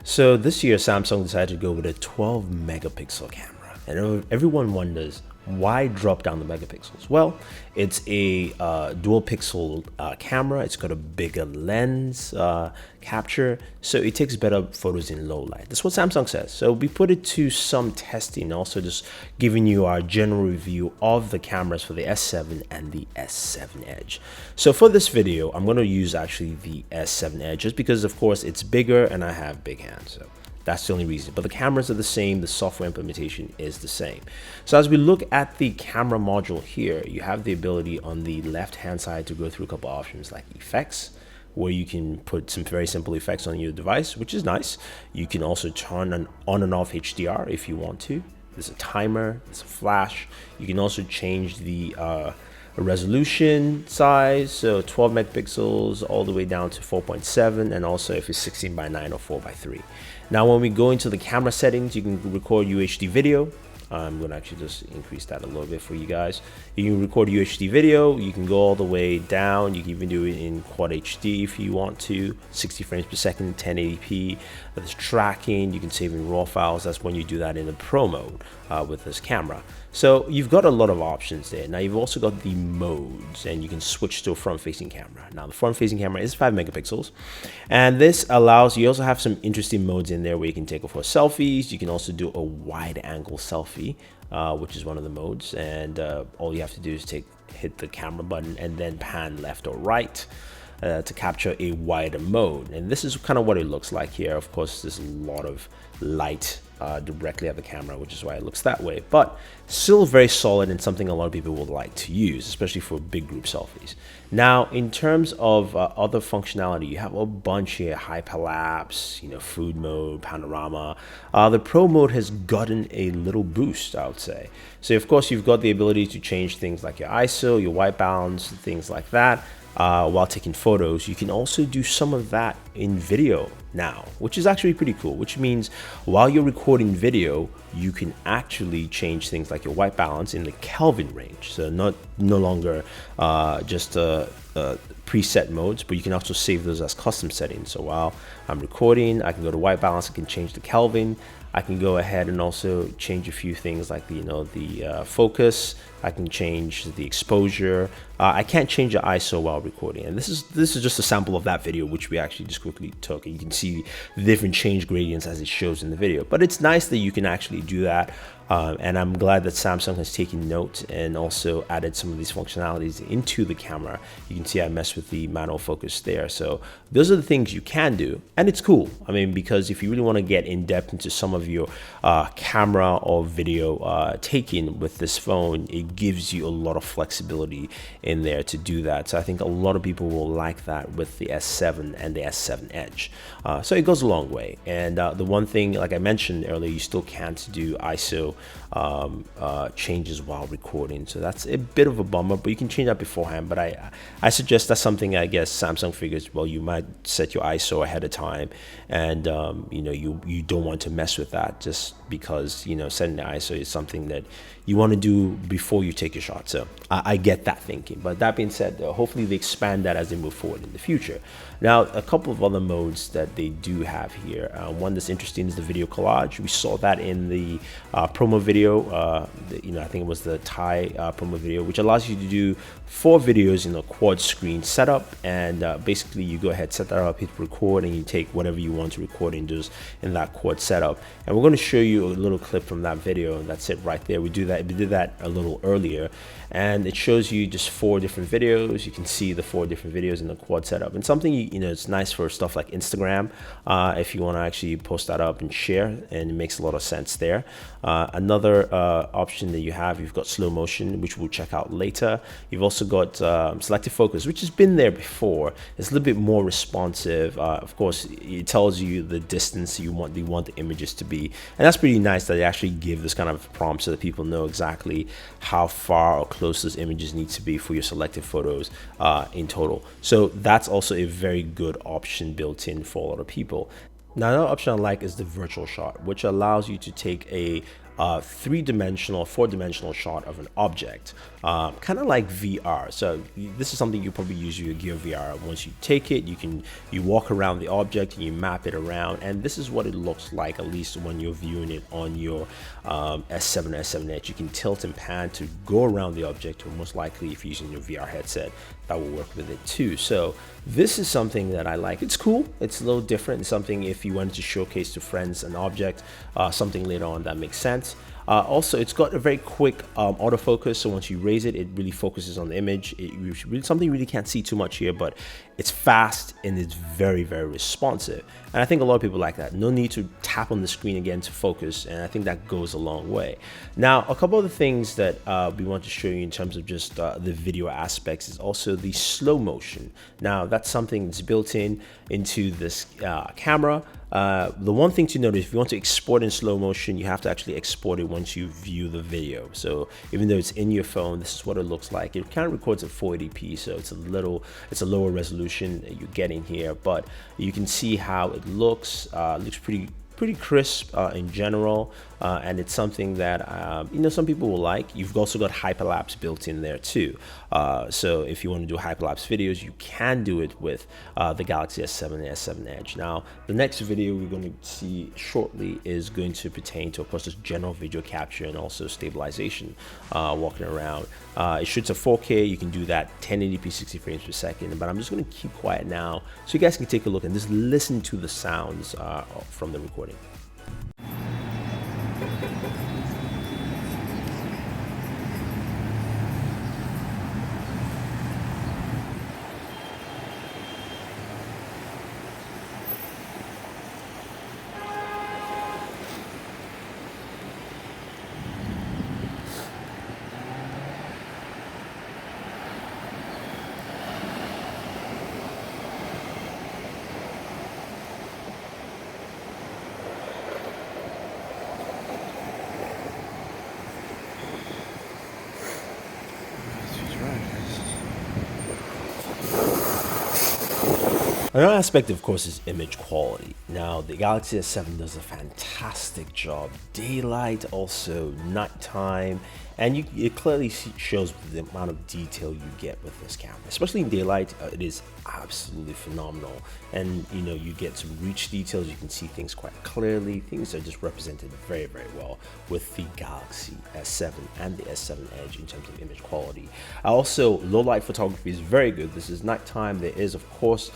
So this year, Samsung decided to go with a 12 megapixel camera, and everyone wonders why drop down the megapixels. Well, it's a dual pixel camera. It's got a bigger lens capture, so it takes better photos in low light. That's what Samsung says. So we put it to some testing, also just giving you our general review of the cameras for the S7 and the S7 Edge. So for this video, I'm going to use actually the S7 Edge just because, of course, it's bigger and I have big hands. So that's the only reason, but the cameras are the same, the software implementation is the same. So as we look at the camera module here, you have the ability on the left hand side to go through a couple of options like effects, where you can put some very simple effects on your device, which is nice. You can also turn on and off HDR if you want to. There's a timer, there's a flash. You can also change the resolution size, so 12 megapixels all the way down to 4.7, and also if it's 16 by 9 or 4 by 3. Now when we go into the camera settings, you can record UHD video. I'm going to actually just increase that a little bit for you guys. You can record UHD video, you can go all the way down, you can even do it in quad HD if you want to, 60 frames per second, 1080p. There's tracking, you can save in RAW files. That's when you do that in the Pro mode with this camera. So you've got a lot of options there. Now you've also got the modes, and you can switch to a front-facing camera. Now the front-facing camera is 5 megapixels, and this allows, you also have some interesting modes in there where you can take for selfies. You can also do a wide-angle selfie, which is one of the modes, and all you have to do is hit the camera button and then pan left or right to capture a wider mode. And this is kind of what it looks like here. Of course, there's a lot of light directly at the camera, which is why it looks that way, but still very solid and something a lot of people would like to use, especially for big group selfies. Now in terms of other functionality, you have a bunch here: hyperlapse, food mode, panorama. The Pro mode has gotten a little boost, I would say. So of course you've got the ability to change things like your ISO, your white balance, things like that. While taking photos. You can also do some of that in video now, which is actually pretty cool, which means while you're recording video, you can actually change things like your white balance in the Kelvin range. So no longer just preset modes, but you can also save those as custom settings. So while I'm recording, I can go to white balance, I can change the Kelvin. I can go ahead and also change a few things like the focus. I can change the exposure. I can't change the ISO while recording, and this is just a sample of that video which we actually just quickly took. And you can see the different change gradients as it shows in the video. But it's nice that you can actually do that, and I'm glad that Samsung has taken note and also added some of these functionalities into the camera. You can see I messed with the manual focus there. So those are the things you can do, and it's cool. I mean, because if you really want to get in depth into some of your camera or video taking with this phone, it gives you a lot of flexibility in there to do that. So I think a lot of people will like that with the S7 and the S7 Edge. So it goes a long way. And the one thing, like I mentioned earlier, you still can't do ISO changes while recording. So that's a bit of a bummer, but you can change that beforehand. But I suggest that's something I guess Samsung figures, well, you might set your ISO ahead of time, and you don't want to mess with that just because setting the ISO is something that you want to do before you take your shot. So I get that thinking. But that being said, hopefully they expand that as they move forward in the future. Now, a couple of other modes that they do have here. One that's interesting is the video collage. We saw that in the promo video. I think it was the Thai promo video, which allows you to do 4 videos in a quad screen setup. And basically, you go ahead, set that up, hit record, and you take whatever you want to record in that quad setup. And we're going to show you a little clip from that video, and that's it right there. We did that a little earlier, and it shows you just 4 different videos. You can see the 4 different videos in the quad setup, and something it's nice for stuff like Instagram if you want to actually post that up and share, and it makes a lot of sense there. Another option that you've got slow motion, which we'll check out later. You've also got selective focus, which has been there before. It's a little bit more responsive. Of course, it tells you the distance you want the images to be, and that's pretty nice that they actually give this kind of prompt so that people know exactly how far or close those images need to be for your selected photos in total. So that's also a very good option built in for a lot of people. Now, another option I like is the virtual shot, which allows you to take a three-dimensional, four-dimensional shot of an object, kind of like VR. So this is something you probably use your Gear VR. Once you take it, you walk around the object and you map it around, and this is what it looks like, at least when you're viewing it on your S7 or S7 Edge. You can tilt and pan to go around the object, or most likely if you're using your VR headset, that will work with it too. So this is something that I like. It's cool. It's a little different. It's something if you wanted to showcase to friends an object, something later on that makes sense. Also, it's got a very quick autofocus, so once you raise it, it really focuses on the image. Something you really can't see too much here, but it's fast and it's very, very responsive. And I think a lot of people like that. No need to tap on the screen again to focus, and I think that goes a long way. Now, a couple of the things that we want to show you in terms of just the video aspects is also the slow motion. Now, that's something that's built into this camera. The one thing to note is if you want to export in slow motion, you have to actually export it once you view the video. So even though it's in your phone, this is what it looks like. It kind of records at 480p, so it's a lower resolution that you're getting here, but you can see how it looks. Looks pretty crisp in general, and it's something that some people will like. You've also got hyperlapse built in there too, so if you want to do hyperlapse videos, you can do it with the Galaxy S7 and S7 Edge. Now, the next video we're going to see shortly is going to pertain to, of course, just general video capture and also stabilization, walking around. It shoots at 4K. You can do that 1080p 60 frames per second, but I'm just going to keep quiet now so you guys can take a look and just listen to the sounds from the recording. Another aspect, of course, is image quality. Now, the Galaxy S7 does a fantastic job. Daylight, also nighttime, and it clearly shows the amount of detail you get with this camera. Especially in daylight, it is absolutely phenomenal. And you get some rich details. You can see things quite clearly. Things are just represented very, very well with the Galaxy S7 and the S7 Edge in terms of image quality. Also, low light photography is very good. This is nighttime. There is, of course,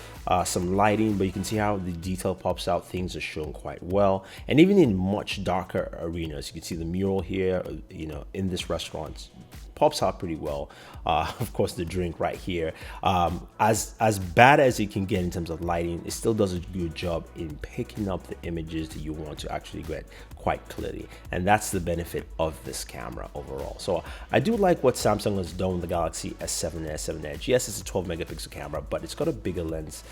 some lighting, but you can see how the detail pops out. Things are shown quite well, and even in much darker arenas, you can see the mural here, in this restaurant pops out pretty well. Of course, the drink right here, as bad as it can get in terms of lighting, it still does a good job in picking up the images that you want to actually get quite clearly, and that's the benefit of this camera overall. So I do like what Samsung has done with the Galaxy S7 and S7 Edge. Yes, it's a 12 megapixel camera, but it's got a bigger lens,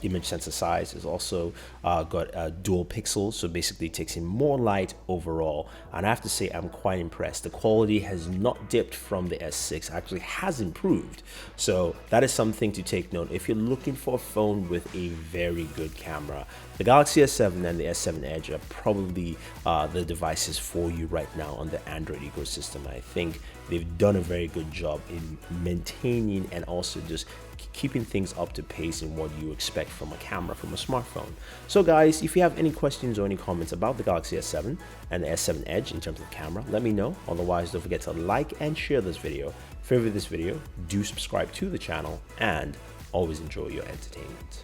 image sensor size. It's also got dual pixels, so basically it takes in more light overall, and I have to say I'm quite impressed. The quality has not dipped from the S6, actually has improved, so that is something to take note. If you're looking for a phone with a very good camera, the Galaxy S7 and the S7 Edge are probably the devices for you right now on the Android ecosystem. I think they've done a very good job in maintaining and also just keeping things up to pace in what you expect from a camera from a smartphone. So guys, if you have any questions or any comments about the Galaxy S7 and the S7 Edge in terms of camera, let me know. Otherwise, don't forget to like and share this video, favorite this video, do subscribe to the channel, and always enjoy your entertainment.